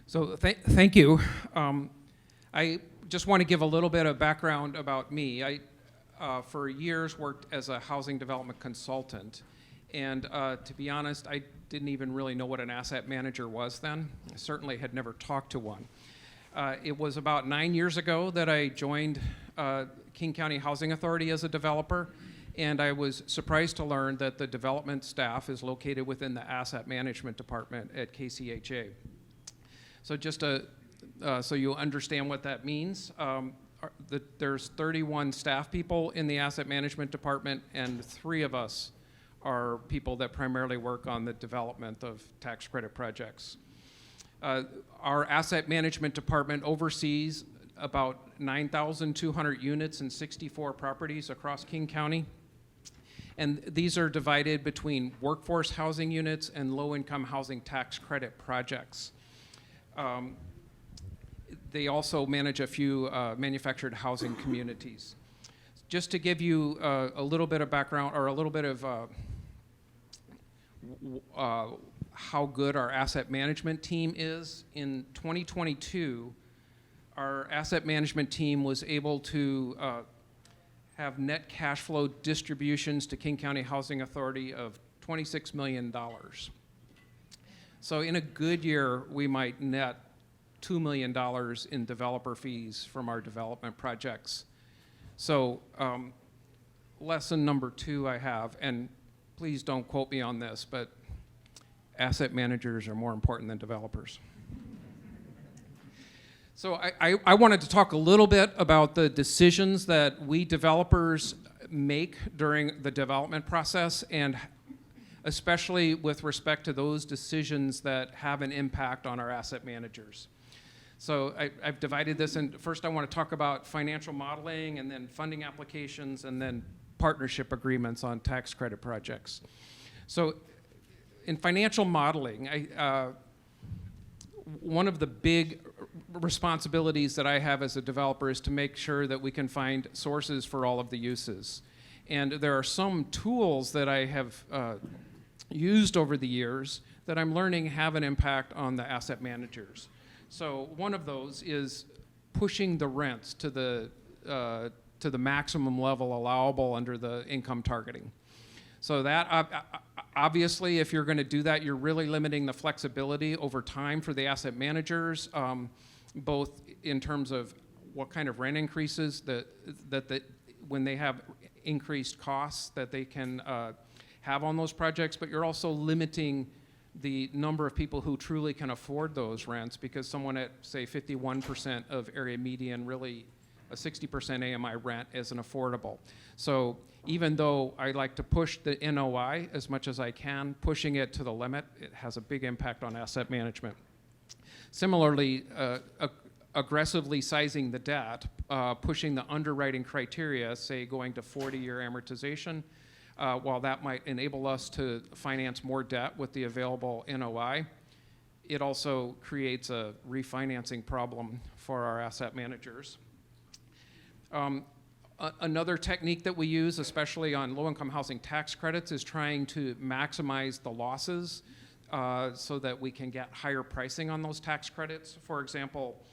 So thank you. I just want to give a little bit of background about me. I, for years, worked as a housing development consultant. And to be honest, I didn't even really know what an asset manager was then. I certainly had never talked to one. It was about 9 years ago that I joined King County Housing Authority as a developer. And I was surprised to learn that the development staff is located within the asset management department at KCHA. So just so you understand what that means, there's 31 staff people in the asset management department, and 3 of us are people that primarily work on the development of tax credit projects. Our asset management department oversees about 9,200 units and 64 properties across King County. And these are divided between workforce housing units and low-income housing tax credit projects. They also manage a few manufactured housing communities. Just to give you a little bit of background, or a little bit of how good our asset management team is, in 2022, our asset management team was able to have net cash flow distributions to King County Housing Authority of $26 million. So in a good year, we might net $2 million in developer fees from our development projects. So lesson number 2 I have, and please don't quote me on this, but asset managers are more important than developers. So I wanted to talk a little bit about the decisions that we developers make during the development process, and especially with respect to those decisions that have an impact on our asset managers. So I've divided this in, first I want to talk about financial modeling, and then funding applications, and then partnership agreements on tax credit projects. So in financial modeling, one of the big responsibilities that I have as a developer is to make sure that we can find sources for all of the uses. And there are some tools that I have used over the years that I'm learning have an impact on the asset managers. So one of those is pushing the rents to the maximum level allowable under the income targeting. So that, obviously, if you're going to do that, you're really limiting the flexibility over time for the asset managers, both in terms of what kind of rent increases when they have increased costs that they can have on those projects, but you're also limiting the number of people who truly can afford those rents, because someone at, say, 51% of area median, really a 60% AMI rent isn't affordable. So even though I like to push the NOI as much as I can, pushing it to the limit, it has a big impact on asset management. Similarly, aggressively sizing the debt, pushing the underwriting criteria, say going to 40-year amortization, while that might enable us to finance more debt with the available NOI, it also creates a refinancing problem for our asset managers. Another technique that we use, especially on low-income housing tax credits, is trying to maximize the losses so that we can get higher pricing on those tax credits. For example,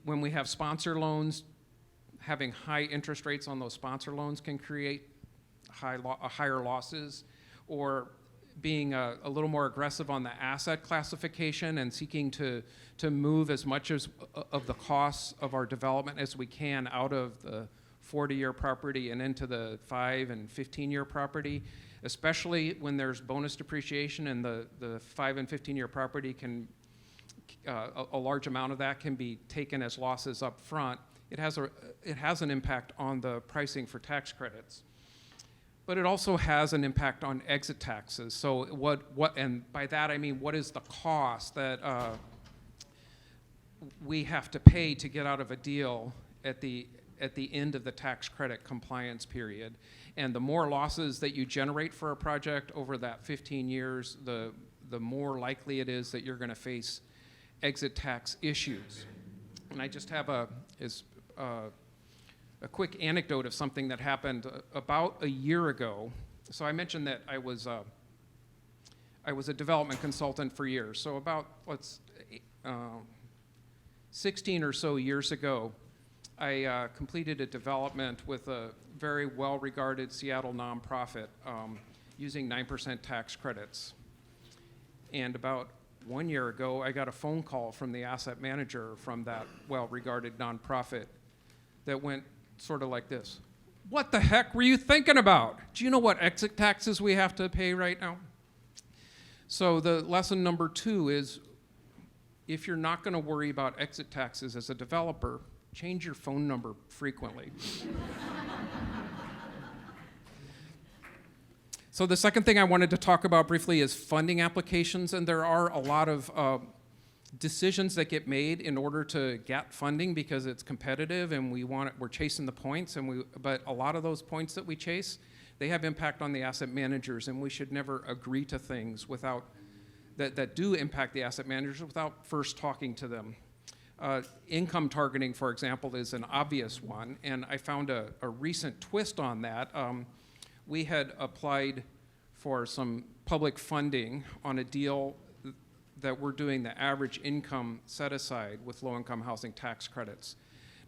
when we have sponsor loans, having high interest rates on those sponsor loans can create higher losses, or being a little more aggressive on the asset classification and seeking to move as much of the costs of our development as we can out of the 40-year property and into the 5 and 15-year property, especially when there's bonus depreciation, and the 5 and 15-year property can, a large amount of that can be taken as losses up front. It has an impact on the pricing for tax credits. But it also has an impact on exit taxes. So and by that I mean, what is the cost that we have to pay to get out of a deal at the end of the tax credit compliance period? And the more losses that you generate for a project over that 15 years, the more likely it is that you're going to face exit tax issues. And I just have a quick anecdote of something that happened about a year ago. So I mentioned that I was I was a development consultant for years. So about 16 or so years ago, I completed a development with a very well-regarded Seattle nonprofit using 9% tax credits. And about 1 year ago, I got a phone call from the asset manager from that well-regarded nonprofit that went sort of like this. What the heck were you thinking about? Do you know what exit taxes we have to pay right now? So the lesson number 2 is, if you're not going to worry about exit taxes as a developer, change your phone number frequently. So the second thing I wanted to talk about briefly is funding applications, and there are a lot of decisions that get made in order to get funding because it's competitive and we're chasing the points, but a lot of those points that we chase, they have impact on the asset managers, and we should never agree to things that do impact the asset managers without first talking to them. Income targeting, for example, is an obvious one, and I found a recent twist on that. We had applied for some public funding on a deal that we're doing the average income set aside with low-income housing tax credits.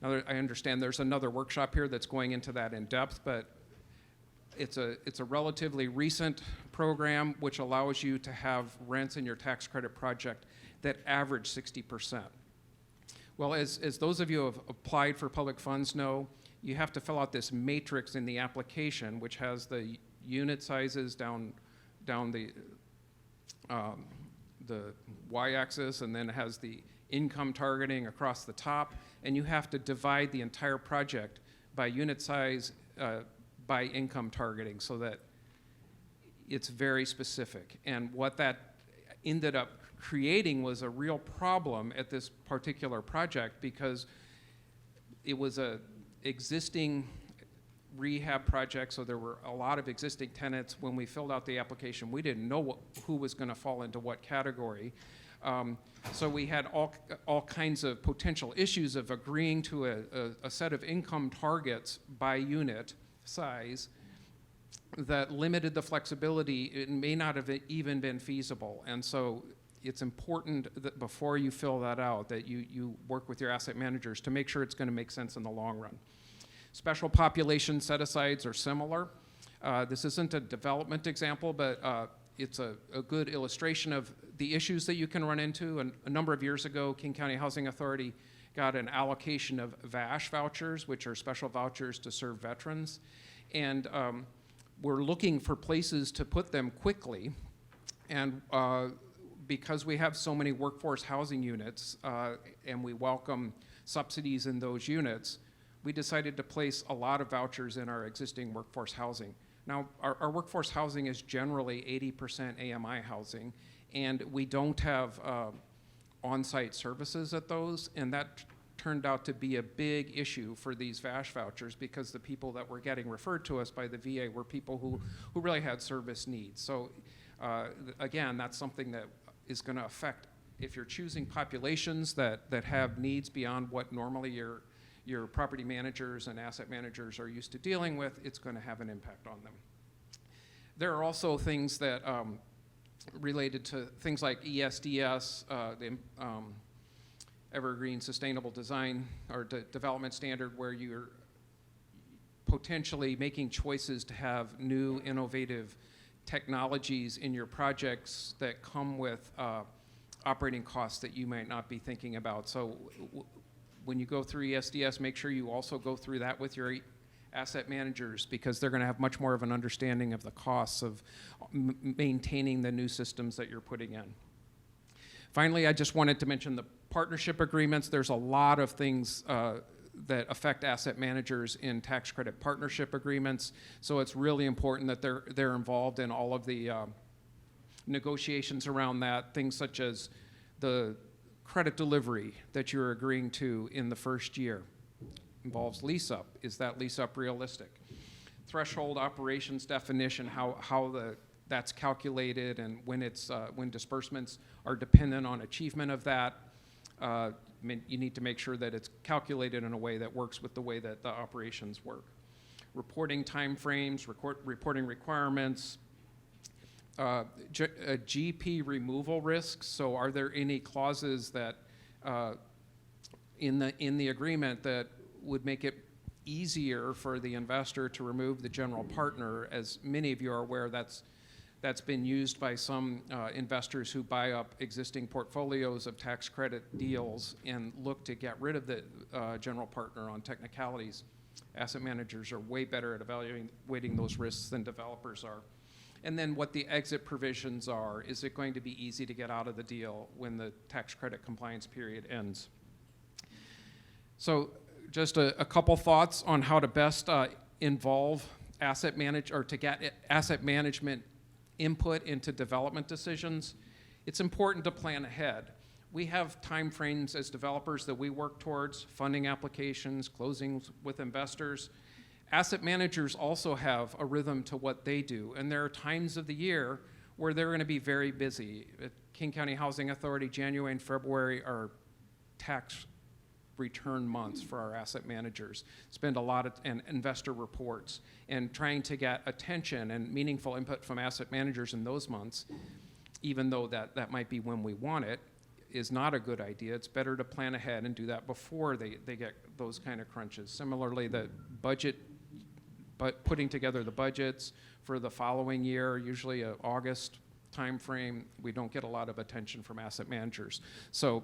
Now, I understand there's another workshop here that's going into that in depth, but it's a relatively recent program which allows you to have rents in your tax credit project that average 60%. Well, as those of you who have applied for public funds know, you have to fill out this matrix in the application, which has the unit sizes down the y-axis, and then it has the income targeting across the top, and you have to divide the entire project by unit size, by income targeting, so that it's very specific. And what that ended up creating was a real problem at this particular project, because it was a existing rehab project, so there were a lot of existing tenants. When we filled out the application, we didn't know who was going to fall into what category. So we had all kinds of potential issues of agreeing to a set of income targets by unit size that limited the flexibility. It may not have even been feasible. And so it's important that before you fill that out, that you work with your asset managers to make sure it's going to make sense in the long run. Special population set-asides are similar. This isn't a development example, but it's a good illustration of the issues that you can run into. And a number of years ago, King County Housing Authority got an allocation of VASH vouchers, which are special vouchers to serve veterans. And we're looking for places to put them quickly. And because we have so many workforce housing units and we welcome subsidies in those units, we decided to place a lot of vouchers in our existing workforce housing. Now, our workforce housing is generally 80% AMI housing, and we don't have on-site services at those, and that turned out to be a big issue for these VASH vouchers, because the people that were getting referred to us by the VA were people who really had service needs. So again, that's something that is going to affect, if you're choosing populations that have needs beyond what normally your property managers and asset managers are used to dealing with, it's going to have an impact on them. There are also things that related to things like ESDS, the Evergreen Sustainable Design or Development Standard, where you're potentially making choices to have new innovative technologies in your projects that come with operating costs that you might not be thinking about. So when you go through ESDS, make sure you also go through that with your asset managers, because they're going to have much more of an understanding of the costs of maintaining the new systems that you're putting in. Finally, I just wanted to mention the partnership agreements. There's a lot of things that affect asset managers in tax credit partnership agreements, so it's really important that they're involved in all of the negotiations around that, things such as the credit delivery that you're agreeing to in the first year. Involves lease up. Is that lease up realistic? Threshold operations definition, how that's calculated, and when disbursements are dependent on achievement of that. You need to make sure that it's calculated in a way that works with the way that the operations work. Reporting timeframes, reporting requirements, GP removal risks. So are there any clauses that in the agreement that would make it easier for the investor to remove the general partner? As many of you are aware, that's been used by some investors who buy up existing portfolios of tax credit deals and look to get rid of the general partner on technicalities. Asset managers are way better at evaluating those risks than developers are. And then what the exit provisions are. Is it going to be easy to get out of the deal when the tax credit compliance period ends? So just a couple thoughts on how to best involve to get asset management input into development decisions. It's important to plan ahead. We have time frames as developers that we work towards, funding applications, closings with investors. Asset managers also have a rhythm to what they do, and there are times of the year where they're going to be very busy. At King County Housing Authority, January and February are tax return months for our asset managers. Spend a lot of and investor reports, and trying to get attention and meaningful input from asset managers in those months, even though that might be when we want it, is not a good idea. It's better to plan ahead and do that before they get those kind of crunches. Similarly, the budget, but putting together the budgets for the following year, usually an August time frame, we don't get a lot of attention from asset managers. So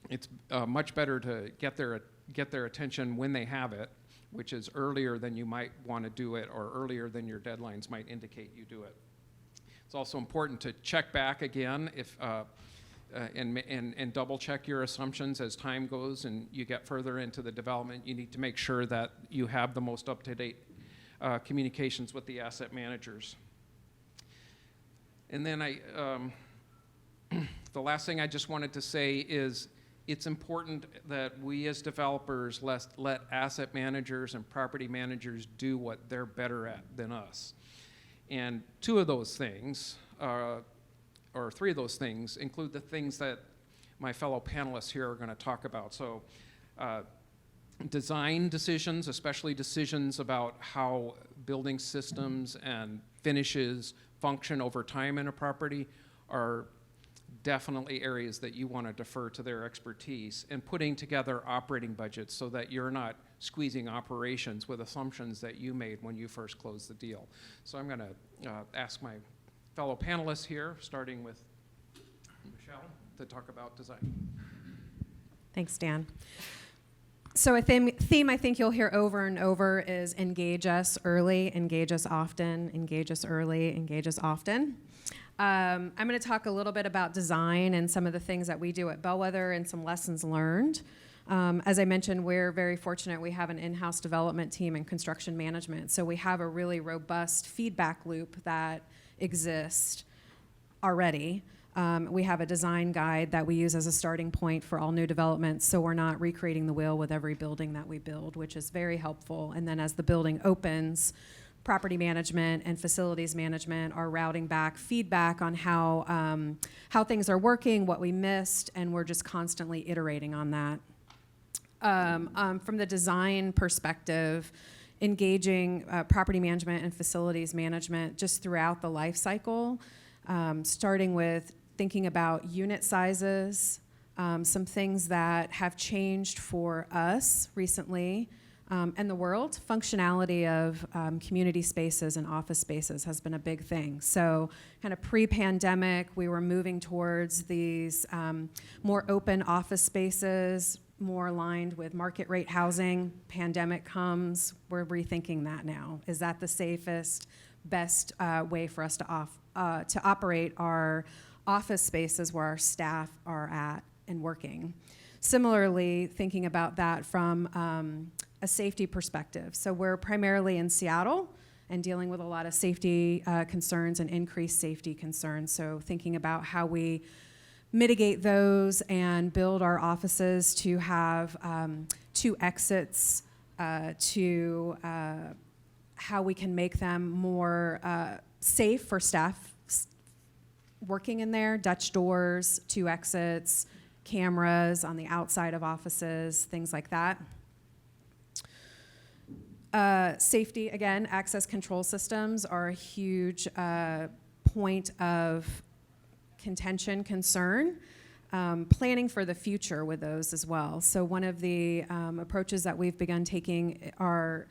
it's much better to get their attention when they have it, which is earlier than you might want to do it, or earlier than your deadlines might indicate you do it. It's also important to check back again if and double check your assumptions as time goes and you get further into the development. You need to make sure that you have the most up-to-date communications with the asset managers. And then the last thing I just wanted to say is it's important that we as developers let asset managers and property managers do what they're better at than us. And two of those things, or three of those things, include the things that my fellow panelists here are going to talk about. So design decisions, especially decisions about how building systems and finishes function over time in a property, are definitely areas that you want to defer to their expertise, and putting together operating budgets so that you're not squeezing operations with assumptions that you made when you first closed the deal. So I'm going to ask my fellow panelists here, starting with Michelle, to talk about design. Thanks, Dan. So a theme I think you'll hear over and over is engage us early, engage us often, engage us early, engage us often. I'm going to talk a little bit about design and some of the things that we do at Bellwether and some lessons learned. As I mentioned, we're very fortunate. We have an in-house development team and construction management, so we have a really robust feedback loop that exists already. We have a design guide that we use as a starting point for all new developments, so we're not recreating the wheel with every building that we build, which is very helpful. And then as the building opens, property management and facilities management are routing back feedback on how things are working, what we missed, and we're just constantly iterating on that. From the design perspective, engaging property management and facilities management just throughout the life cycle, starting with thinking about unit sizes, some things that have changed for us recently, and the world. Functionality of community spaces and office spaces has been a big thing. So kind of pre-pandemic, we were moving towards these more open office spaces, more aligned with market rate housing. Pandemic comes, we're rethinking that now. Is that the safest, best way for us to operate our office spaces where our staff are at and working? Similarly, thinking about that from a safety perspective. So we're primarily in Seattle and dealing with a lot of safety concerns and increased safety concerns. So thinking about how we mitigate those and build our offices to have 2 exits, to how we can make them more safe for staff working in there, Dutch doors, 2 exits, cameras on the outside of offices, things like that. Safety, again, access control systems are a huge point of contention, concern, planning for the future with those as well. So one of the approaches that we've begun taking are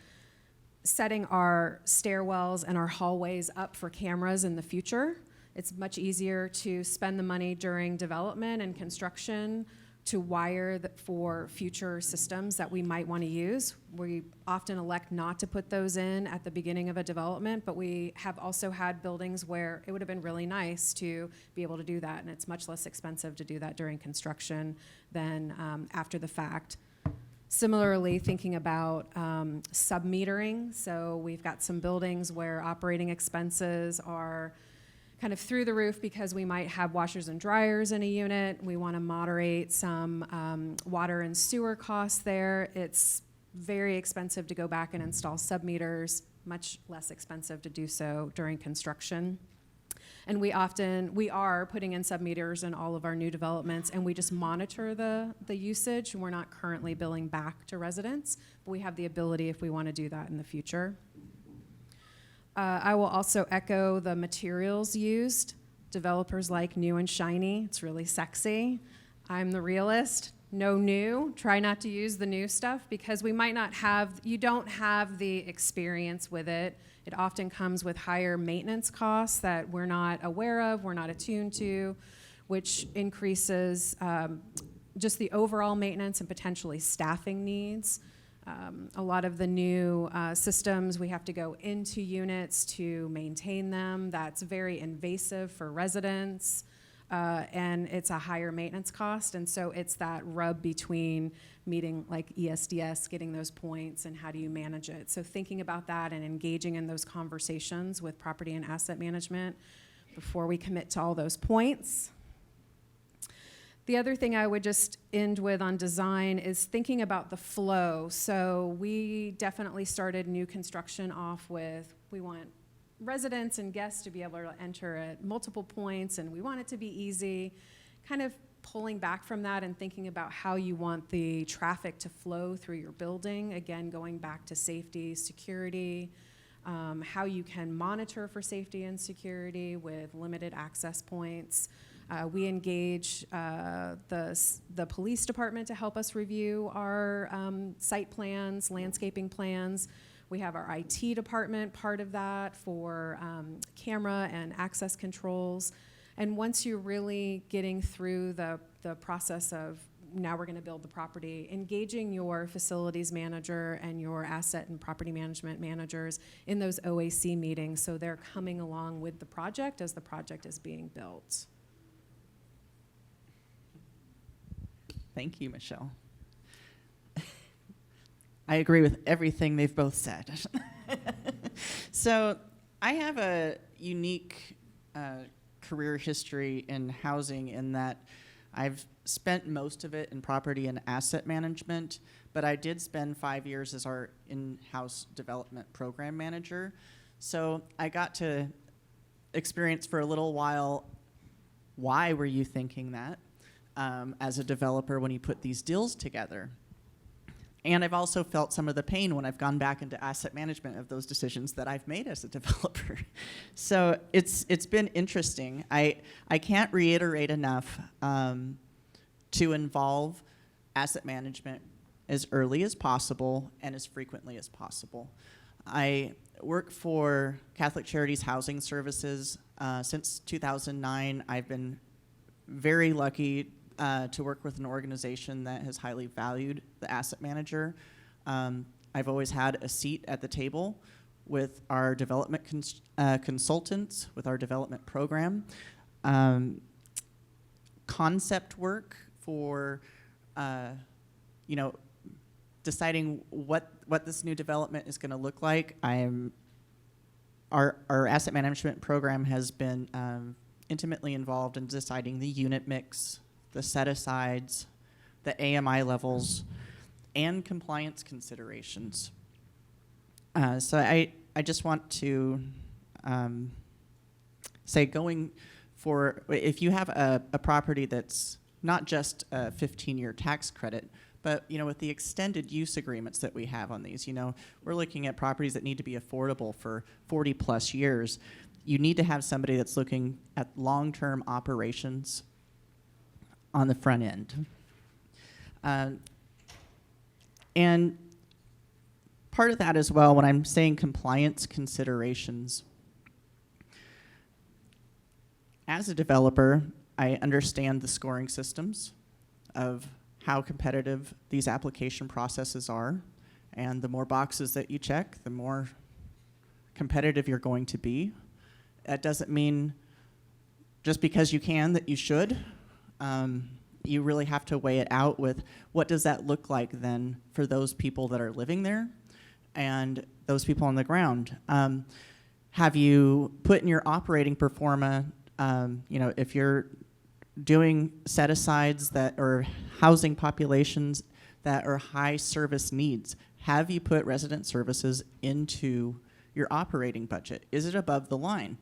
setting our stairwells and our hallways up for cameras in the future. It's much easier to spend the money during development and construction to wire for future systems that we might want to use. We often elect not to put those in at the beginning of a development, but we have also had buildings where it would have been really nice to be able to do that, and it's much less expensive to do that during construction than after the fact. Similarly, thinking about sub-metering. So we've got some buildings where operating expenses are kind of through the roof because we might have washers and dryers in a unit. We want to moderate some water and sewer costs there. It's very expensive to go back and install sub-meters, much less expensive to do so during construction. And we are putting in sub-meters in all of our new developments, and we just monitor the usage. We're not currently billing back to residents, but we have the ability if we want to do that in the future. I will also echo the materials used. Developers like new and shiny. It's really sexy. I'm the realist. No new. Try not to use the new stuff because you don't have the experience with it. It often comes with higher maintenance costs that we're not aware of, we're not attuned to, which increases just the overall maintenance and potentially staffing needs. A lot of the new systems, we have to go into units to maintain them. That's very invasive for residents, and it's a higher maintenance cost. And so it's that rub between meeting like ESDS, getting those points, and how do you manage it. So thinking about that and engaging in those conversations with property and asset management before we commit to all those points. The other thing I would just end with on design is thinking about the flow. So we definitely started new construction off with, we want residents and guests to be able to enter at multiple points, and we want it to be easy. Kind of pulling back from that and thinking about how you want the traffic to flow through your building. Again, going back to safety, security, how you can monitor for safety and security with limited access points. We engage the police department to help us review our site plans, landscaping plans. We have our IT department, part of that, for camera and access controls. And once you're really getting through the process of now we're going to build the property, engaging your facilities manager and your asset and property management managers in those OAC meetings so they're coming along with the project as the project is being built. Thank you, Michelle. I agree with everything they've both said. So I have a unique career history in housing in that I've spent most of it in property and asset management, but I did spend 5 years as our in-house development program manager. So I got to experience for a little while, why were you thinking that? As a developer when you put these deals together. And I've also felt some of the pain when I've gone back into asset management of those decisions that I've made as a developer. So it's been interesting. I can't reiterate enough to involve asset management as early as possible and as frequently as possible. I work for Catholic Charities Housing Services. Since 2009, I've been very lucky to work with an organization that has highly valued the asset manager. I've always had a seat at the table with our development consultants, with our development program. Concept work for, deciding what this new development is going to look like. Our asset management program has been intimately involved in deciding the unit mix, the set-asides, the AMI levels, and compliance considerations. So I just want to say going for, if you have a property that's not just a 15-year tax credit, but with the extended use agreements that we have on these, we're looking at properties that need to be affordable for 40 plus years. you need to have somebody that's looking at long-term operations on the front end. And part of that as well, when I'm saying compliance considerations, as a developer, I understand the scoring systems of how competitive these application processes are. And the more boxes that you check, the more competitive you're going to be. That doesn't mean just because you can that you should. You really have to weigh it out with what does that look like then for those people that are living there and those people on the ground. Have you put in your operating performa, if you're doing set-asides that are housing populations that are high service needs, have you put resident services into your operating budget? Is it above the line?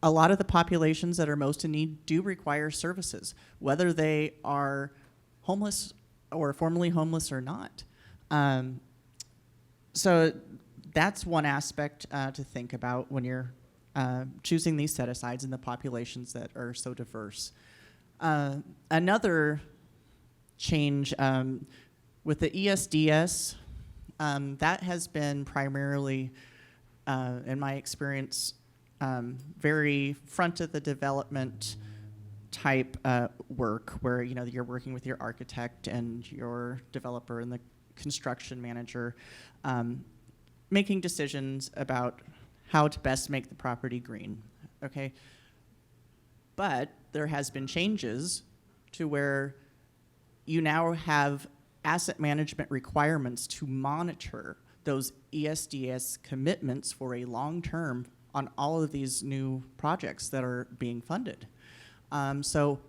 A lot of the populations that are most in need do require services, whether they are homeless or formerly homeless or not. So that's one aspect to think about when you're choosing these set-asides in the populations that are so diverse. Another change with the ESDS, that has been primarily, in my experience, very front of the development type work where you're working with your architect and your developer and the construction manager, making decisions about how to best make the property green, okay? But there has been changes to where you now have asset management requirements to monitor those ESDS commitments for a long term on all of these new projects that are being funded. So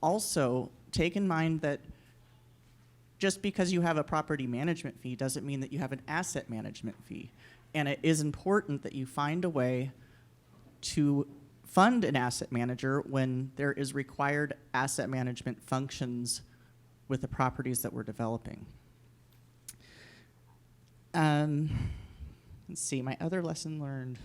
also take in mind that just because you have a property management fee doesn't mean that you have an asset management fee. And it is important that you find a way to fund an asset manager when there is required asset management functions with the properties that we're developing. Let's see, my other lesson learned.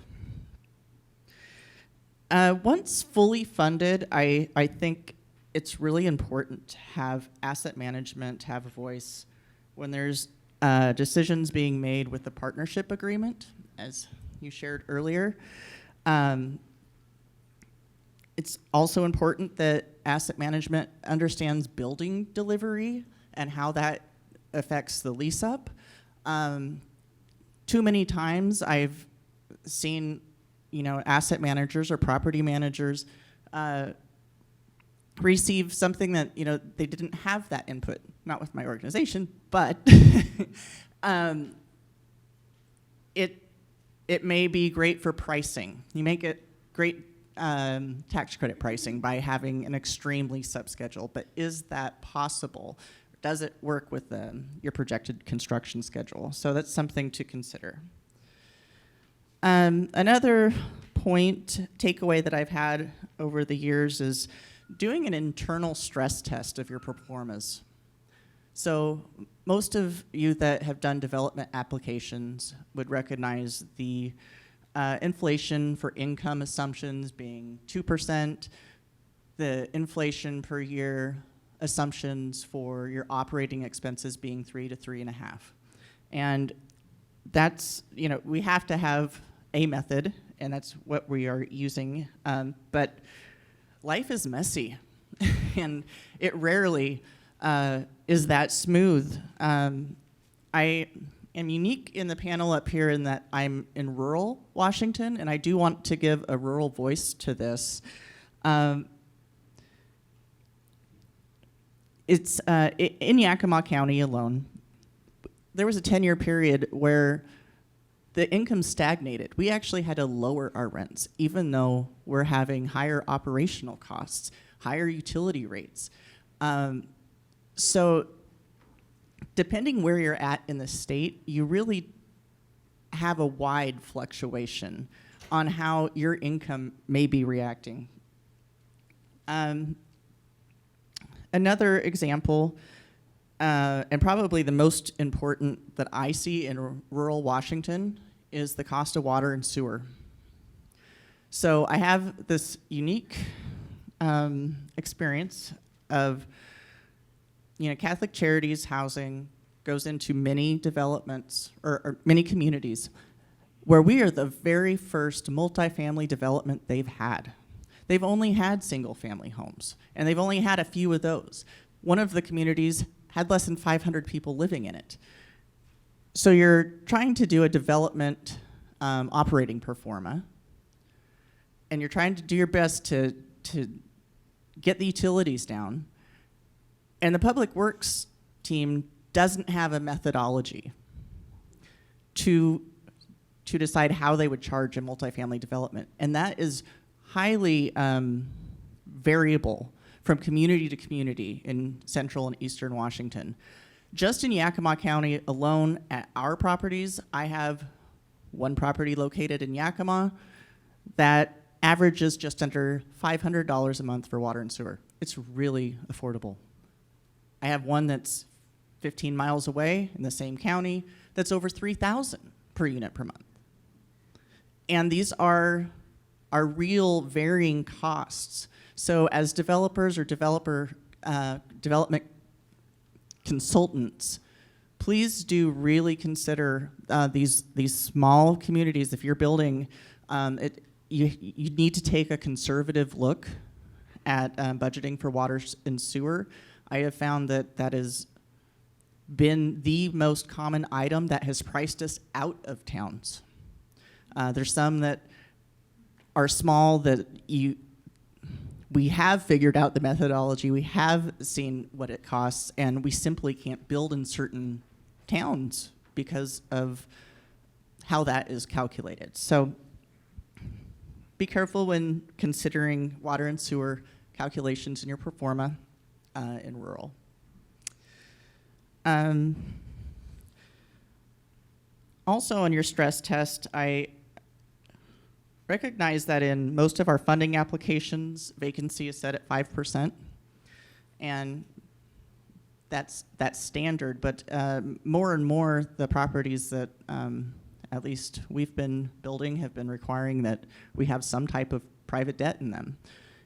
Once fully funded, I think it's really important to have asset management have a voice when there's decisions being made with the partnership agreement, as you shared earlier. It's also important that asset management understands building delivery and how that affects the lease up. Too many times I've seen, asset managers or property managers receive something that, they didn't have that input, not with my organization, but it may be great for pricing. You make it great tax credit pricing by having an extreme lease-up schedule, but is that possible? Does it work with your projected construction schedule? So that's something to consider. Another takeaway that I've had over the years is doing an internal stress test of your performance. So most of you that have done development applications would recognize the inflation for income assumptions being 2%, the inflation per year assumptions for your operating expenses being 3 to 3.5. And that's, we have to have a method, and that's what we are using. But life is messy, and it rarely is that smooth. I am unique in the panel up here in that I'm in rural Washington, and I do want to give a rural voice to this. It's in Yakima County alone, there was a 10-year period where the income stagnated. We actually had to lower our rents, even though we're having higher operational costs, higher utility rates. So depending where you're at in the state, you really have a wide fluctuation on how your income may be reacting. Another example, and probably the most important that I see in rural Washington, is the cost of water and sewer. So I have this unique experience of, Catholic Charities housing goes into many developments or many communities where we are the very first multifamily development they've had. They've only had single-family homes, and they've only had a few of those. One of the communities had less than 500 people living in it. So you're trying to do a development operating pro forma, and you're trying to do your best to get the utilities down, and the Public Works team doesn't have a methodology to decide how they would charge a multifamily development. And that is highly variable from community to community in central and eastern Washington. Just in Yakima County alone at our properties, I have one property located in Yakima that averages just under $500 a month for water and sewer. It's really affordable. I have one that's 15 miles away in the same county that's over $3,000 per unit per month. And these are real varying costs. So as developers or development consultants, please do really consider these small communities. If you're building, you need to take a conservative look at budgeting for water and sewer. I have found that has been the most common item that has priced us out of towns. There's some that are small that we have figured out the methodology, we have seen what it costs, and we simply can't build in certain towns because of how that is calculated. So be careful when considering water and sewer calculations in your pro forma in rural. Also on your stress test, I recognize that in most of our funding applications, vacancy is set at 5%, and that's standard, but more and more the properties that at least we've been building have been requiring that we have some type of private debt in them.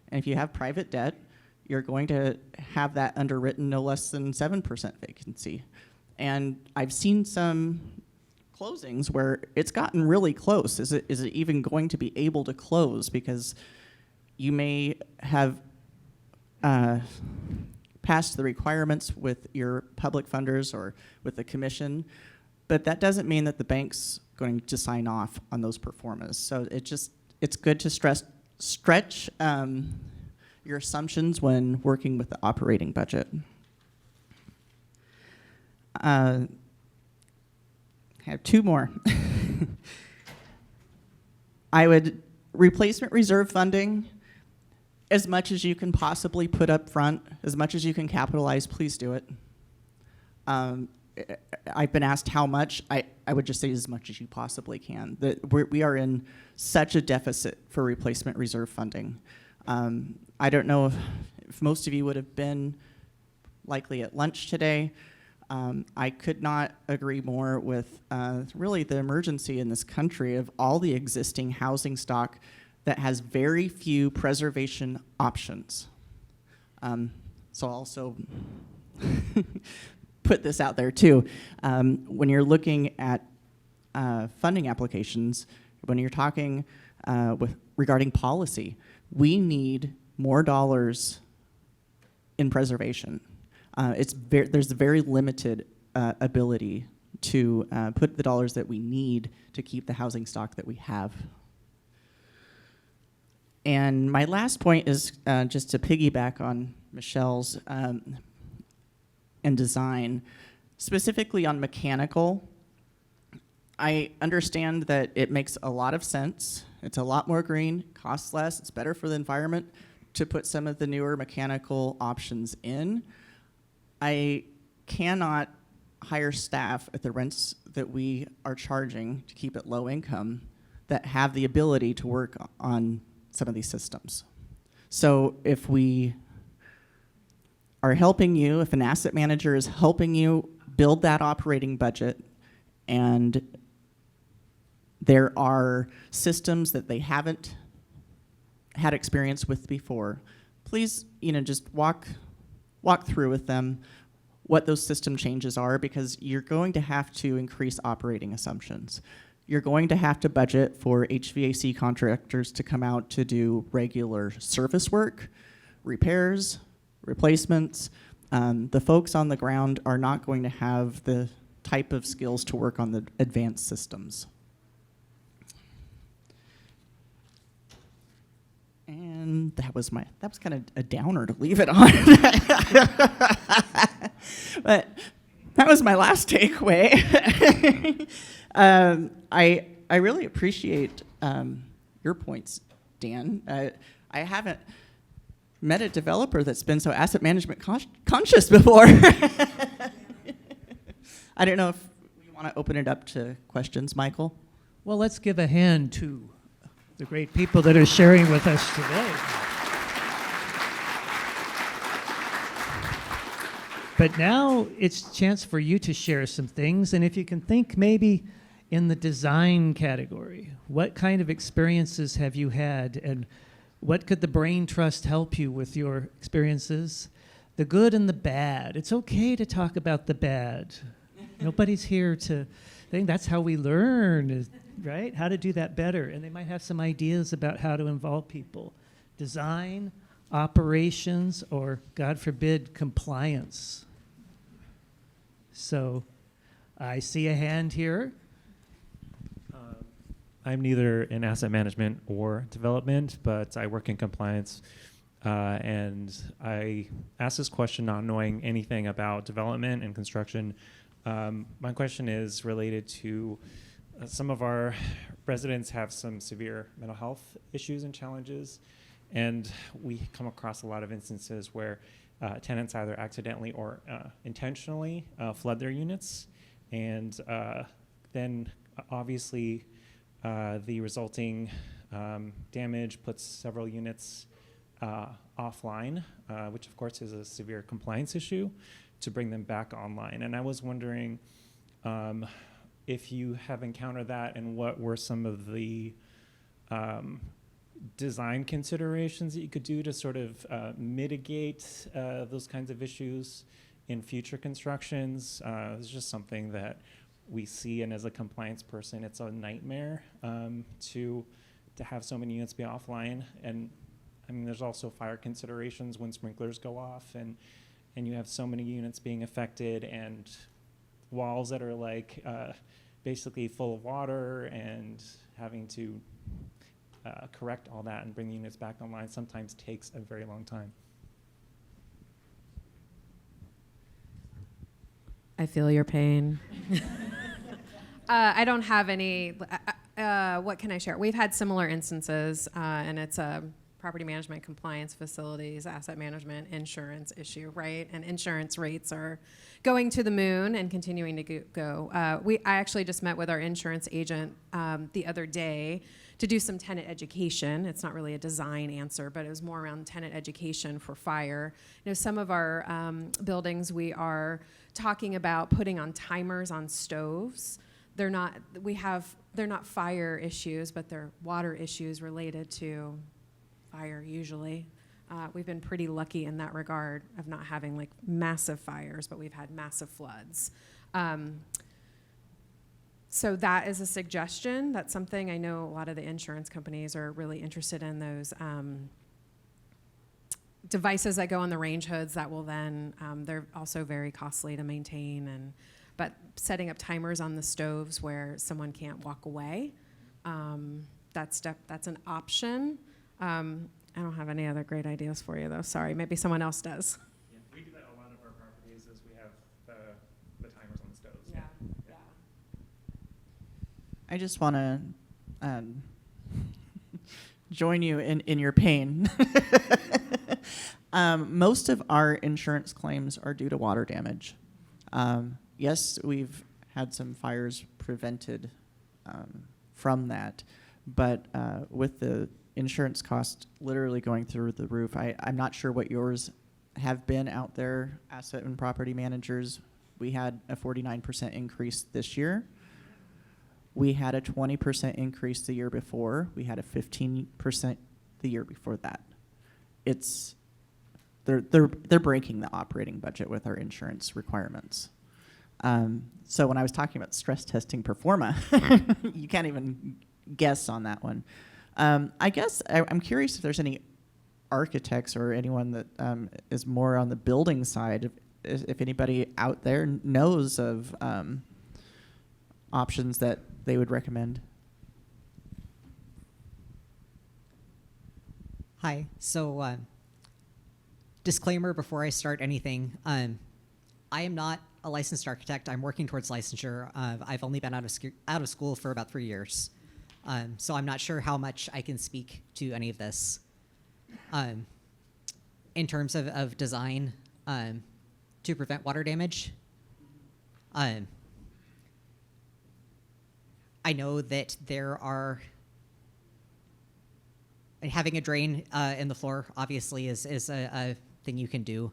And if you have private debt, you're going to have that underwritten no less than 7% vacancy. And I've seen some closings where it's gotten really close. Is it even going to be able to close? Because you may have passed the requirements with your public funders or with the commission, but that doesn't mean that the bank's going to sign off on those pro formas. So it's good to stretch your assumptions when working with the operating budget. I have two more. I would replacement reserve funding, as much as you can possibly put up front, as much as you can capitalize, please do it. I've been asked how much. I would just say as much as you possibly can. We are in such a deficit for replacement reserve funding. I don't know if most of you would have been likely at lunch today. I could not agree more with really the emergency in this country of all the existing housing stock that has very few preservation options. So I'll also put this out there too. When you're looking at funding applications, when you're talking regarding policy, we need more dollars in preservation. There's a very limited ability to put the dollars that we need to keep the housing stock that we have. And my last point is just to piggyback on Michelle's and design, specifically on mechanical. I understand that it makes a lot of sense. It's a lot more green, costs less, it's better for the environment to put some of the newer mechanical options in. I cannot hire staff at the rents that we are charging to keep it low income that have the ability to work on some of these systems. So if we are helping you, if an asset manager is helping you build that operating budget and there are systems that they haven't had experience with before, please, just walk through with them what those system changes are, because you're going to have to increase operating assumptions. You're going to have to budget for HVAC contractors to come out to do regular service work, repairs, replacements. The folks on the ground are not going to have the type of skills to work on the advanced systems. And that was kind of a downer to leave it on. But that was my last takeaway. I really appreciate your points, Dan. I haven't met a developer that's been so asset management conscious before. I don't know if you want to open it up to questions, Michael. Well, let's give a hand to the great people that are sharing with us today. But now it's a chance for you to share some things, and if you can think maybe in the design category, what kind of experiences have you had, and what could the Brain Trust help you with your experiences? The good and the bad. It's okay to talk about the bad. Nobody's here to think that's how we learn, right? How to do that better. And they might have some ideas about how to involve people. Design, operations, or, God forbid, compliance. So I see a hand here. I'm neither in asset management or development, but I work in compliance. And I asked this question not knowing anything about development and construction. My question is related to some of our residents have some severe mental health issues and challenges, and we come across a lot of instances where tenants either accidentally or intentionally flood their units, and then obviously the resulting damage puts several units offline, which of course is a severe compliance issue, to bring them back online. And I was wondering if you have encountered that, and what were some of the design considerations that you could do to sort of mitigate those kinds of issues in future constructions. It's just something that we see, and as a compliance person, it's a nightmare to have so many units be offline. And I mean, there's also fire considerations when sprinklers go off, and you have so many units being affected, and walls that are like basically full of water, and having to correct all that and bring units back online sometimes takes a very long time. I feel your pain. I don't have any. What can I share? We've had similar instances, and it's a property management, compliance, facilities, asset management, insurance issue, right? And insurance rates are going to the moon and continuing to go. I actually just met with our insurance agent the other day to do some tenant education. It's not really a design answer, but it was more around tenant education for fire. You know, some of our buildings, we are talking about putting on timers on stoves. They're not fire issues, but they're water issues related to fire usually. We've been pretty lucky in that regard of not having like massive fires, but we've had massive floods. So that is a suggestion. That's something I know a lot of the insurance companies are really interested in, those devices that go on the range hoods that will then, they're also very costly to maintain, but setting up timers on the stoves where someone can't walk away, that's an option. I don't have any other great ideas for you though, sorry, maybe someone else does. Yeah, we do that a lot of our properties, is we have the timers on the stoves. Yeah. I just want to join you in your pain. Most of our insurance claims are due to water damage. Yes, we've had some fires prevented from that, but with the insurance cost literally going through the roof, I'm not sure what yours have been out there, asset and property managers. We had a 49% increase this year. We had a 20% increase the year before. We had a 15% the year before that. They're breaking the operating budget with our insurance requirements. So when I was talking about stress testing performa, you can't even guess on that one. I guess I'm curious if there's any architects or anyone that is more on the building side, if anybody out there knows of options that they would recommend. Hi. So, disclaimer before I start anything. I am not a licensed architect. I'm working towards licensure. I've only been out of school for about 3 years. So I'm not sure how much I can speak to any of this. In terms of design to prevent water damage, I know that there are having a drain in the floor obviously is a thing you can do.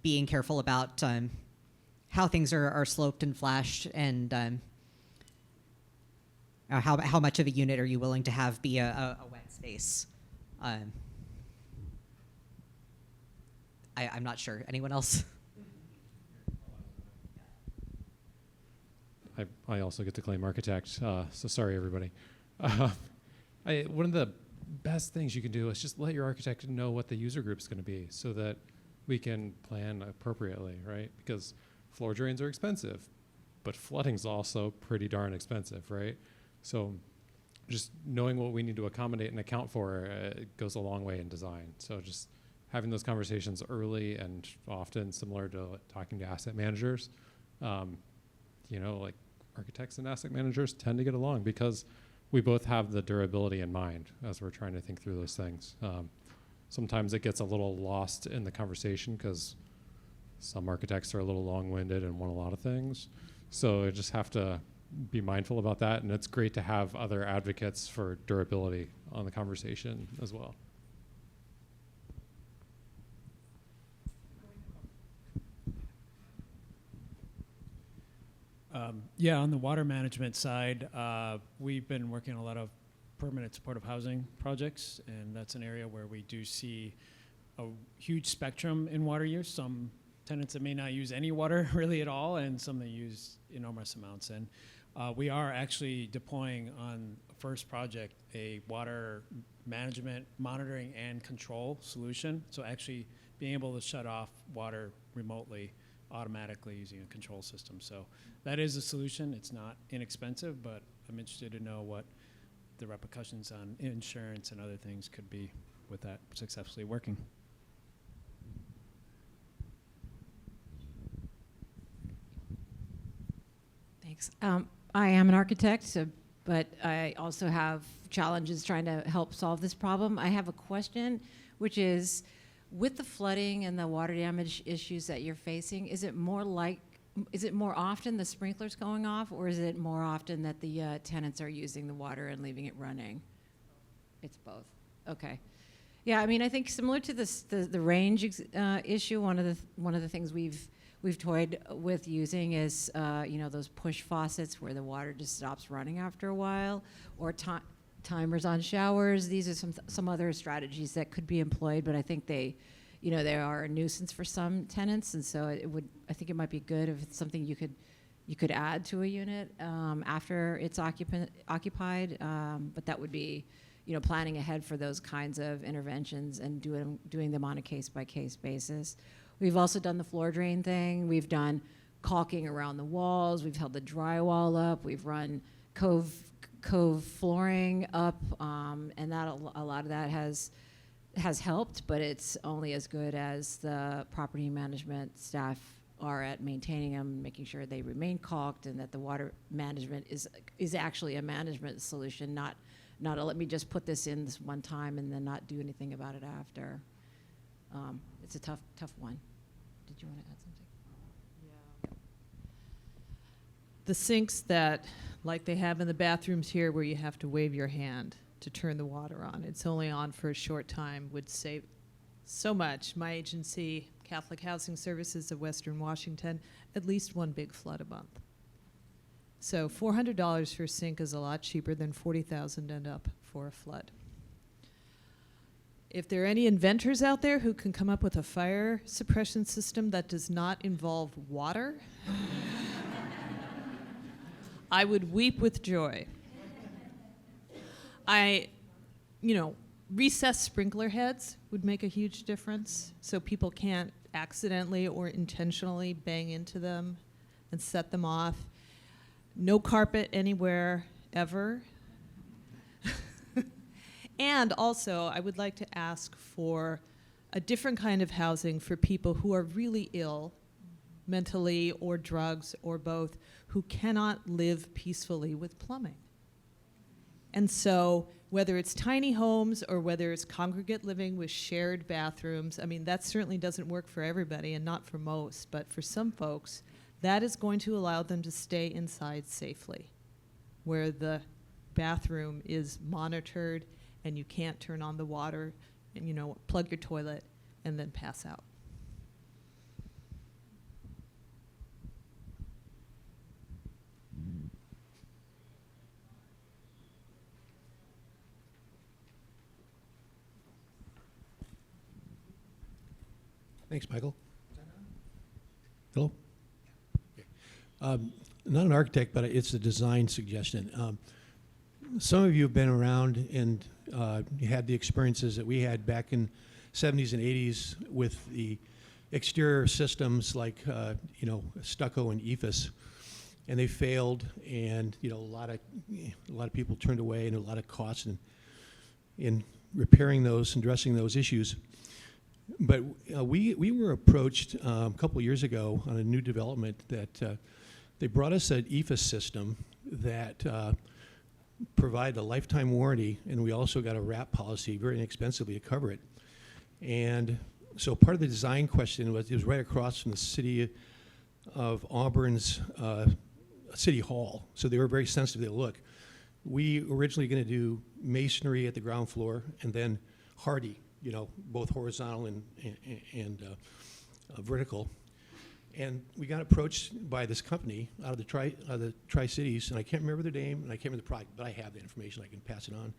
Being careful about how things are sloped and flashed, and how much of a unit are you willing to have be a wet space. I'm not sure. Anyone else? I also get to claim architect, so sorry, everybody. One of the best things you can do is just let your architect know what the user group is going to be so that we can plan appropriately, right? Because floor drains are expensive, but flooding's also pretty darn expensive, right? So just knowing what we need to accommodate and account for goes a long way in design. So just having those conversations early and often, similar to talking to asset managers, like architects and asset managers tend to get along because we both have the durability in mind as we're trying to think through those things. Sometimes it gets a little lost in the conversation because some architects are a little long-winded and want a lot of things. So I just have to be mindful about that, and it's great to have other advocates for durability on the conversation as well. On the water management side, we've been working on a lot of permanent supportive housing projects, and that's an area where we do see a huge spectrum in water use. Some tenants that may not use any water really at all, and some that use enormous amounts. And we are actually deploying on a first project a water management, monitoring, and control solution. So actually being able to shut off water remotely automatically using a control system. So that is a solution. It's not inexpensive, but I'm interested to know what the repercussions on insurance and other things could be with that successfully working. Thanks. I am an architect, but I also have challenges trying to help solve this problem. I have a question, which is, with the flooding and the water damage issues that you're facing, is it more often the sprinklers going off, or is it more often that the tenants are using the water and leaving it running? It's both. Okay. Yeah, I mean, I think similar to the range issue, one of the things we've toyed with using is those push faucets where the water just stops running after a while, or timers on showers. These are some other strategies that could be employed, but I think they are a nuisance for some tenants, and so I think it might be good if it's something you could add to a unit after it's occupied. But that would be, planning ahead for those kinds of interventions and doing them on a case-by-case basis. We've also done the floor drain thing. We've done caulking around the walls. We've held the drywall up. We've run cove flooring up, and that a lot of that has helped, but it's only as good as the property management staff are at maintaining them, making sure they remain caulked, and that the water management is actually a management solution, not a let me just put this in this one time and then not do anything about it after. It's a tough one. Did you want to add something? Yeah. The sinks that, like they have in the bathrooms here, where you have to wave your hand to turn the water on, it's only on for a short time, would save so much. My agency, Catholic Housing Services of Western Washington, at least one big flood a month. So $400 for a sink is a lot cheaper than $40,000 end up for a flood. If there are any inventors out there who can come up with a fire suppression system that does not involve water, I would weep with joy. Recessed sprinkler heads would make a huge difference, so people can't accidentally or intentionally bang into them and set them off. No carpet anywhere, ever. And also, I would like to ask for a different kind of housing for people who are really ill, mentally or drugs or both, who cannot live peacefully with plumbing. And so whether it's tiny homes or whether it's congregate living with shared bathrooms, I mean, that certainly doesn't work for everybody and not for most, but for some folks, that is going to allow them to stay inside safely, where the bathroom is monitored and you can't turn on the water and, plug your toilet and then pass out. Thanks, Michael. Hello? Okay. Not an architect, but it's a design suggestion. Some of you have been around and you had the experiences that we had back in 70s and 80s with the exterior systems like stucco and EFIS, and they failed, and a lot of people turned away, and a lot of costs in repairing those and addressing those issues. But we were approached a couple of years ago on a new development that they brought us an EFIS system that provided a lifetime warranty, and we also got a wrap policy very inexpensively to cover it. And so part of the design question was, it was right across from the city of Auburn's City Hall, so they were very sensitive to the look. We were originally going to do masonry at the ground floor and then hardy, both horizontal and vertical. And we got approached by this company out of the Tri-Cities, and I can't remember their name, and I can't remember the product, but I have the information, I can pass it on.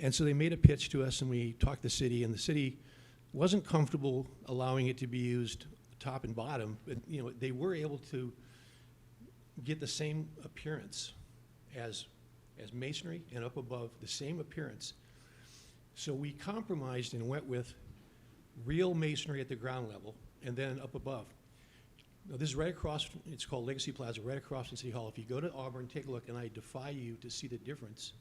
And so they made a pitch to us, and we talked to the city, and the city wasn't comfortable allowing it to be used top and bottom, but they were able to get the same appearance as masonry, and up above, the same appearance. So we compromised and went with real masonry at the ground level, and then up above. Now, this is right across, it's called Legacy Plaza, right across from City Hall. If you go to Auburn, take a look, and I defy you to see the difference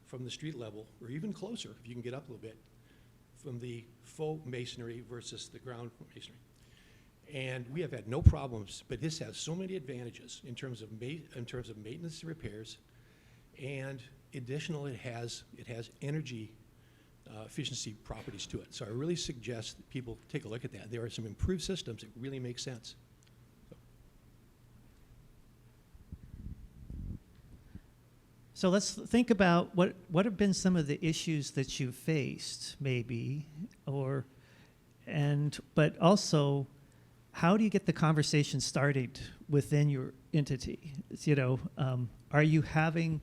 from the street level, or even closer, if you can get up a little bit, from the faux masonry versus the ground masonry. And we have had no problems, but this has so many advantages in terms of maintenance and repairs, and additionally, it has energy efficiency properties to it. So I really suggest that people take a look at that. There are some improved systems that really make sense. So let's think about what have been some of the issues that you've faced, maybe, but also, how do you get the conversation started within your entity? Are you having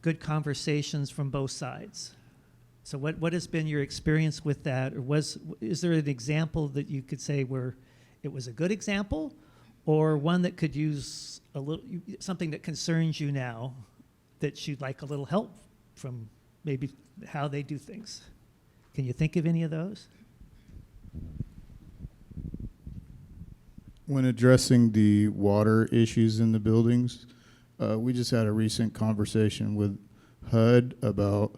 good conversations from both sides? So what has been your experience with that? Or is there an example that you could say where it was a good example, or one that could use something that concerns you now that you'd like a little help from, maybe how they do things? Can you think of any of those? When addressing the water issues in the buildings, we just had a recent conversation with HUD about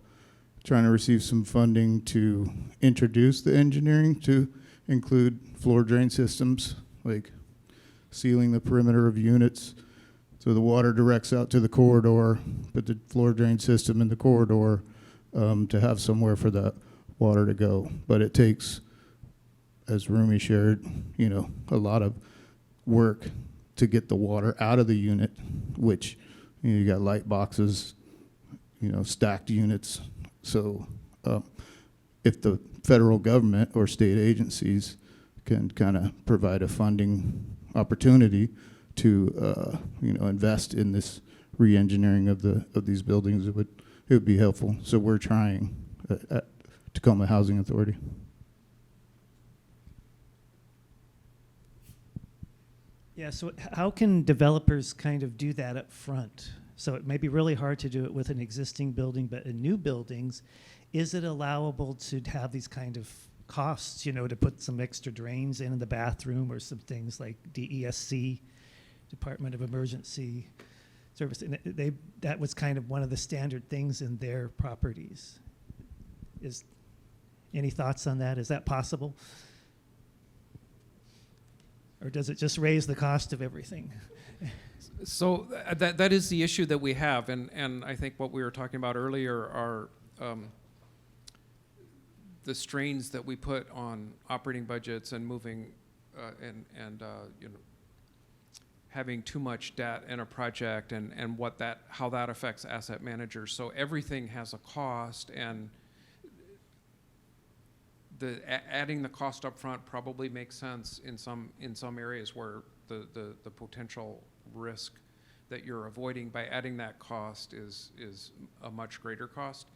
trying to receive some funding to introduce the engineering to include floor drain systems, like sealing the perimeter of units so the water directs out to the corridor, but the floor drain system in the corridor to have somewhere for that water to go. But it takes, as Rumi shared, a lot of work to get the water out of the unit, which you got light boxes, stacked units. So if the federal government or state agencies can kind of provide a funding opportunity to invest in this re-engineering of these buildings. It would be helpful. So we're trying at Tacoma Housing Authority. Yeah, so how can developers kind of do that up front? So it may be really hard to do it with an existing building, but in new buildings, is it allowable to have these kind of costs, to put some extra drains in the bathroom or some things like DESC, Department of Emergency Service? And that was kind of one of the standard things in their properties. Any thoughts on that? Is that possible? Or does it just raise the cost of everything? So that is the issue that we have, and I think what we were talking about earlier are the strains that we put on operating budgets and moving having too much debt in a project and how that affects asset managers. So everything has a cost, and adding the cost up front probably makes sense in some areas where the potential risk that you're avoiding by adding that cost is a much greater cost.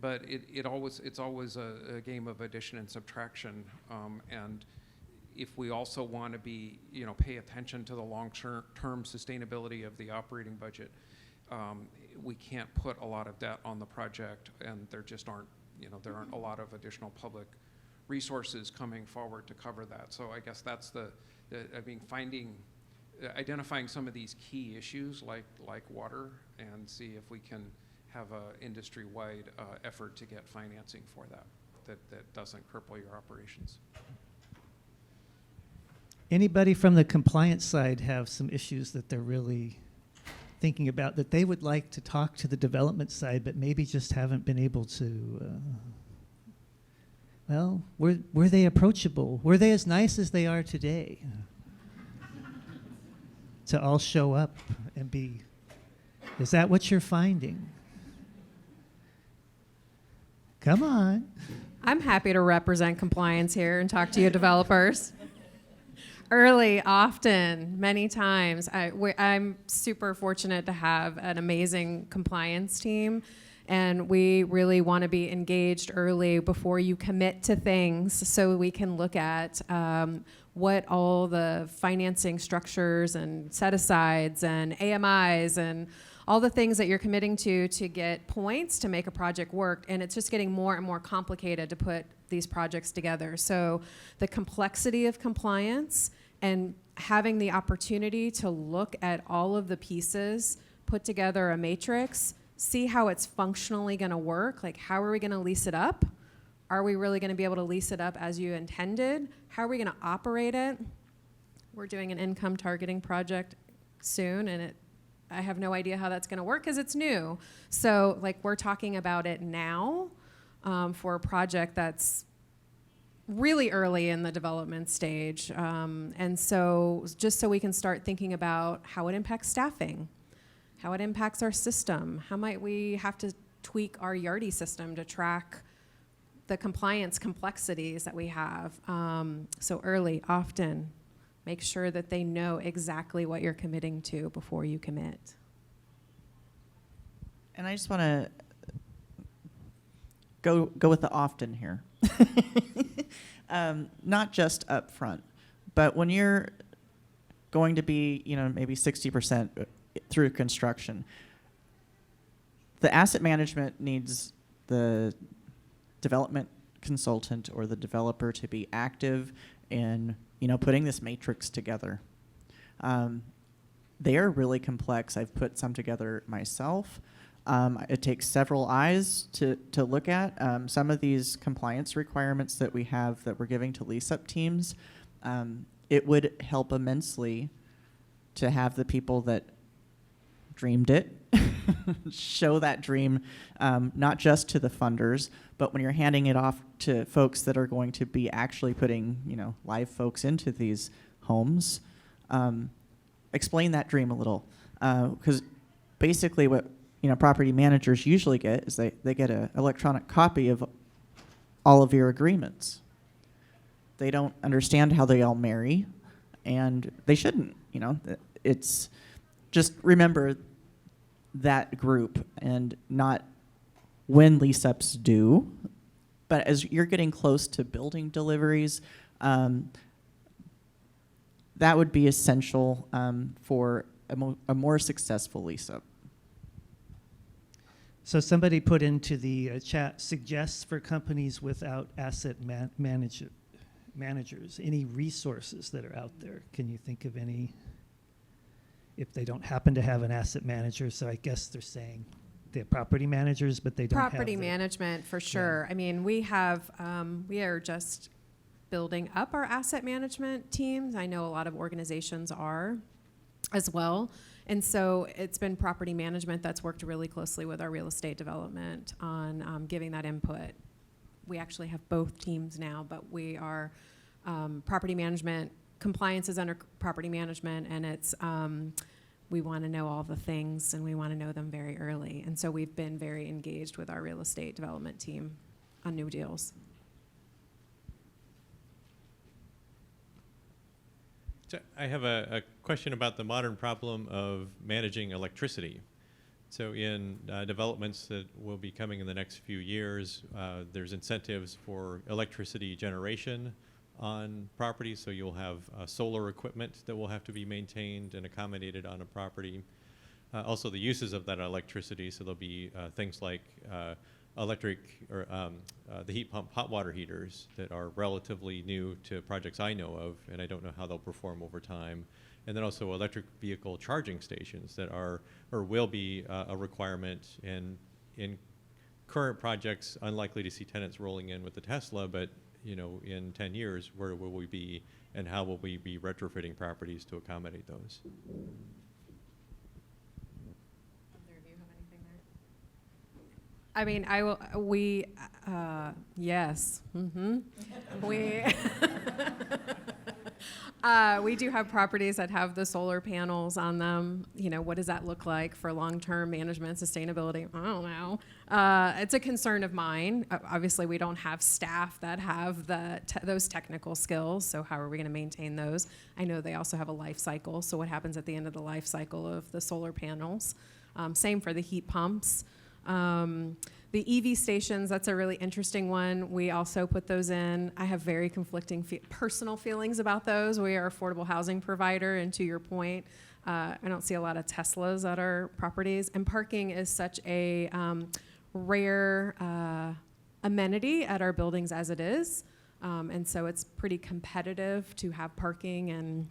But it's always a game of addition and subtraction, and if we also want to pay attention to the long-term sustainability of the operating budget, we can't put a lot of debt on the project, and there just aren't a lot of additional public resources coming forward to cover that. So I guess that's identifying some of these key issues like water, and see if we can have an industry-wide effort to get financing for that doesn't cripple your operations. Anybody from the compliance side have some issues that they're really thinking about that they would like to talk to the development side, but maybe just haven't been able to? Were they approachable? Were they as nice as they are today? To all show up and be, is that what you're finding? Come on. I'm happy to represent compliance here and talk to you developers. Early, often, many times. I'm super fortunate to have an amazing compliance team, and we really want to be engaged early before you commit to things, so we can look at what all the financing structures and set-asides and AMIs and all the things that you're committing to get points to make a project work. And it's just getting more and more complicated to put these projects together. So the complexity of compliance and having the opportunity to look at all of the pieces, put together a matrix, see how it's functionally going to work. Like, how are we going to lease it up? Are we really going to be able to lease it up as you intended? How are we going to operate it? We're doing an income targeting project soon, and I have no idea how that's going to work because it's new. So, we're talking about it now for a project that's really early in the development stage. And so just so we can start thinking about how it impacts staffing, how it impacts our system, how might we have to tweak our Yardi system to track the compliance complexities that we have. So early, often, make sure that they know exactly what you're committing to before you commit. And I just want to go with the often here. Not just up front, but when you're going to be, maybe 60% through construction, the asset management needs the development consultant or the developer to be active in, putting this matrix together. They are really complex. I've put some together myself. It takes several eyes to look at. Some of these compliance requirements that we have that we're giving to lease-up teams, it would help immensely to have the people that dreamed it show that dream, not just to the funders, but when you're handing it off to folks that are going to be actually putting, live folks into these homes, explain that dream a little. Because basically what property managers usually get is they get an electronic copy of all of your agreements. They don't understand how they all marry, and they shouldn't. it's just remember that group and not when lease ups do, but as you're getting close to building deliveries, that would be essential for a more successful lease up. So somebody put into the chat, suggests for companies without asset managers, any resources that are out there. Can you think of any, if they don't happen to have an asset manager? So I guess they're saying they have property managers, but they don't have Property management, for sure. I mean, we are just building up our asset management teams. I know a lot of organizations are as well. And so it's been property management that's worked really closely with our real estate development on giving that input. We actually have both teams now, but we are property management, compliance is under property management, and it's we want to know all the things and we want to know them very early. And so we've been very engaged with our real estate development team on new deals. So I have a question about the modern problem of managing electricity. So in developments that will be coming in the next few years, there's incentives for electricity generation on properties. So you'll have solar equipment that will have to be maintained and accommodated on a property. Also the uses of that electricity. So there'll be things like electric or the heat pump hot water heaters that are relatively new to projects I know of, and I don't know how they'll perform over time. And then also electric vehicle charging stations that are or will be a requirement in current projects. Unlikely to see tenants rolling in with the Tesla, but you know, in 10 years, where will we be, and how will we be retrofitting properties to accommodate those? I mean, yes. We do have properties that have the solar panels on them. You know, what does that look like for long-term management, sustainability? I don't know. It's a concern of mine. Obviously, we don't have staff that have those technical skills, so how are we going to maintain those? I know they also have a life cycle, so what happens at the end of the life cycle of the solar panels? Same for the heat pumps. The EV stations, that's a really interesting one. We also put those in. I have very conflicting personal feelings about those. We are an affordable housing provider, and to your point, I don't see a lot of Teslas at our properties. And parking is such a rare amenity at our buildings as it is. And so it's pretty competitive to have parking, and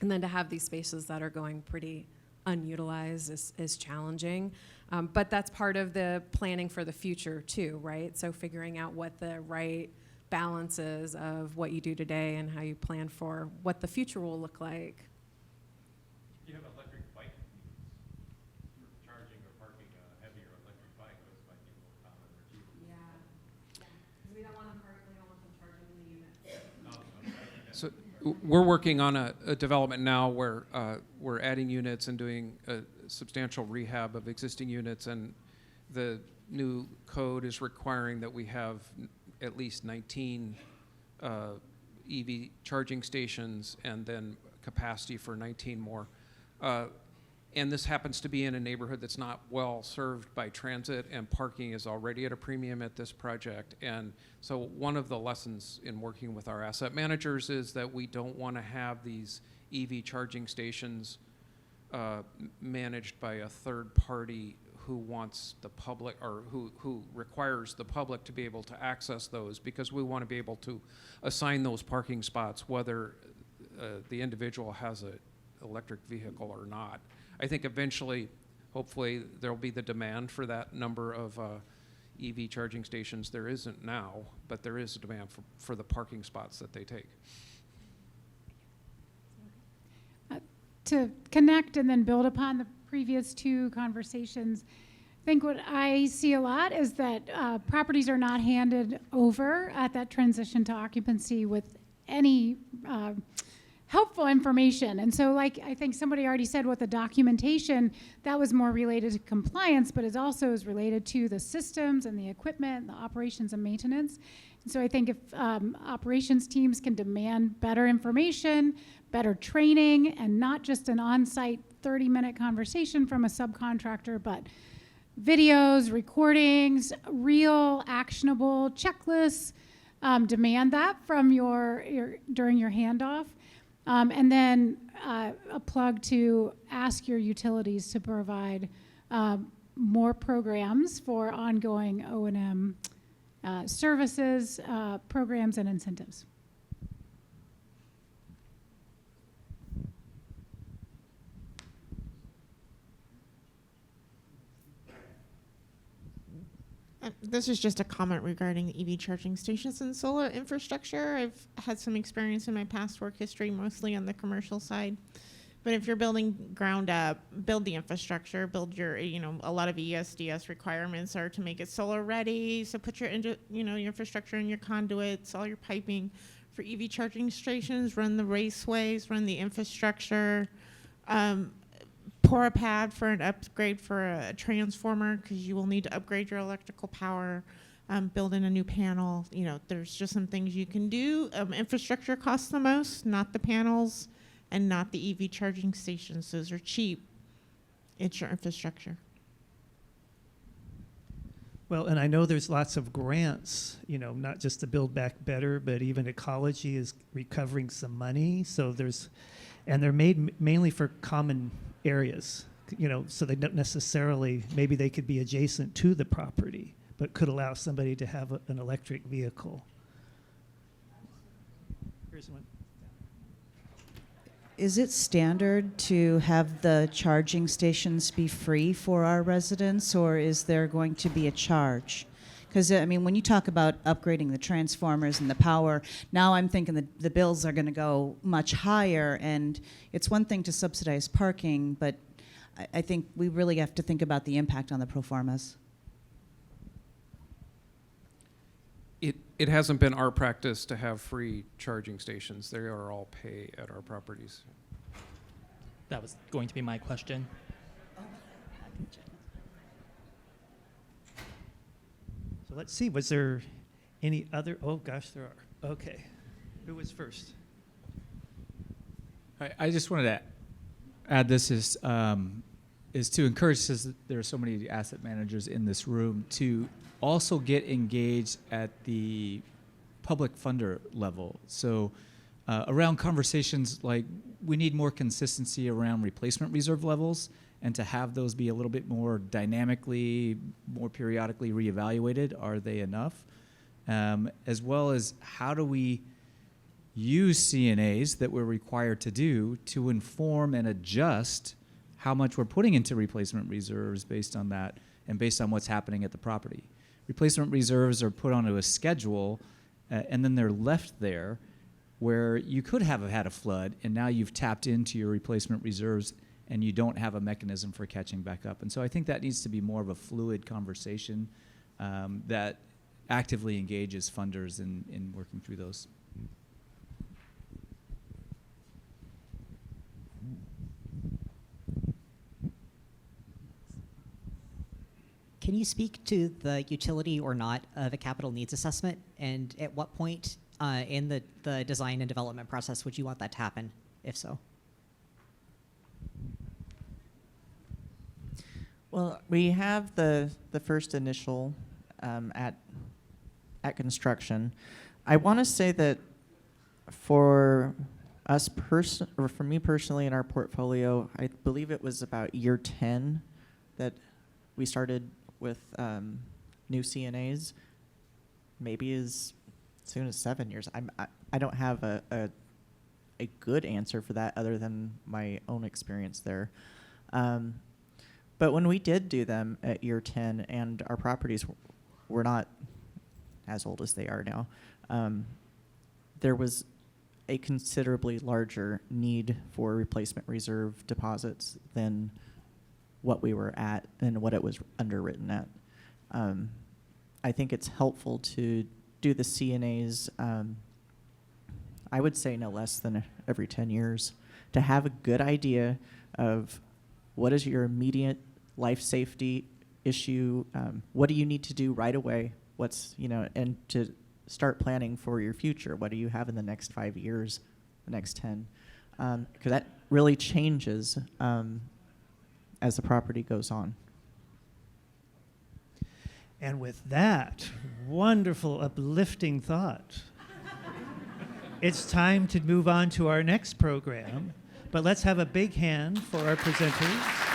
then to have these spaces that are going pretty unutilized is challenging. But that's part of the planning for the future too, right? So figuring out what the right balance is of what you do today and how you plan for what the future will look like. You have electric bike for charging or parking a heavier electric bike. Those might be more common or cheaper. Yeah. We don't want them charging in the unit. So we're working on a development now where we're adding units and doing a substantial rehab of existing units, and the new code is requiring that we have at least 19 EV charging stations and then capacity for 19 more. And this happens to be in a neighborhood that's not well served by transit, and parking is already at a premium at this project. And so one of the lessons in working with our asset managers is that we don't want to have these EV charging stations managed by a third party who wants the public, or who requires the public to be able to access those, because we want to be able to assign those parking spots whether the individual has an electric vehicle or not. I think eventually, hopefully, there'll be the demand for that number of EV charging stations. There isn't now, but there is a demand for the parking spots that they take. To connect and then build upon the previous two conversations, I think what I see a lot is that properties are not handed over at that transition to occupancy with any helpful information. And so, like I think somebody already said with the documentation, that was more related to compliance, but it also is related to the systems and the equipment, the operations and maintenance. And so I think if operations teams can demand better information, better training, and not just an on-site 30-minute conversation from a subcontractor, but videos, recordings, real actionable checklists, demand that from during your handoff. And then a plug to ask your utilities to provide more programs for ongoing O&M services, programs, and incentives. This is just a comment regarding EV charging stations and solar infrastructure. I've had some experience in my past work history, mostly on the commercial side. But if you're building ground up, build the infrastructure, build your, a lot of ESDS requirements are to make it solar ready. So put your, your infrastructure and your conduits, all your piping for EV charging stations, run the raceways, run the infrastructure. Pour a pad for an upgrade for a transformer, because you will need to upgrade your electrical power, build in a new panel. There's just some things you can do. Infrastructure costs the most, not the panels and not the EV charging stations. Those are cheap. It's your infrastructure. Well, and I know there's lots of grants, not just to Build Back Better, but even Ecology is recovering some money. So and they're made mainly for common areas, so they don't necessarily, maybe they could be adjacent to the property, but could allow somebody to have an electric vehicle. Here's one. Is it standard to have the charging stations be free for our residents, or is there going to be a charge? Because, when you talk about upgrading the transformers and the power, now I'm thinking the bills are going to go much higher, and it's one thing to subsidize parking, but I think we really have to think about the impact on the pro formas. It hasn't been our practice to have free charging stations. They are all pay at our properties. That was going to be my question. So let's see, was there any other? Oh gosh, there are. Okay. Who was first? I just wanted to add this is to encourage, since there are so many asset managers in this room, to also get engaged at the public funder level. So around conversations like we need more consistency around replacement reserve levels, and to have those be a little bit more dynamically, more periodically reevaluated. Are they enough? As well as how do we use CNAs that we're required to do to inform and adjust how much we're putting into replacement reserves based on that and based on what's happening at the property. Replacement reserves are put onto a schedule and then they're left there where you could have had a flood and now you've tapped into your replacement reserves and you don't have a mechanism for catching back up. And so I think that needs to be more of a fluid conversation that actively engages funders in working through those. Can you speak to the utility or not of a capital needs assessment, and at what point in the design and development process would you want that to happen, if so? Well, we have the first initial at construction. I want to say that for us or for me personally in our portfolio, I believe it was about year 10 that we started with new CNAs, maybe as soon as 7 years. I don't have a good answer for that other than my own experience there. But when we did do them at year 10 and our properties were not as old as they are now, there was a considerably larger need for replacement reserve deposits than what we were at and what it was underwritten at. I think it's helpful to do the CNAs I would say no less than every 10 years, to have a good idea of what is your immediate life safety issue, what do you need to do right away, and to start planning for your future. What do you have in the next 5 years, the next 10? Because that really changes as the property goes on. And with that wonderful, uplifting thought, it's time to move on to our next program. But let's have a big hand for our presenters.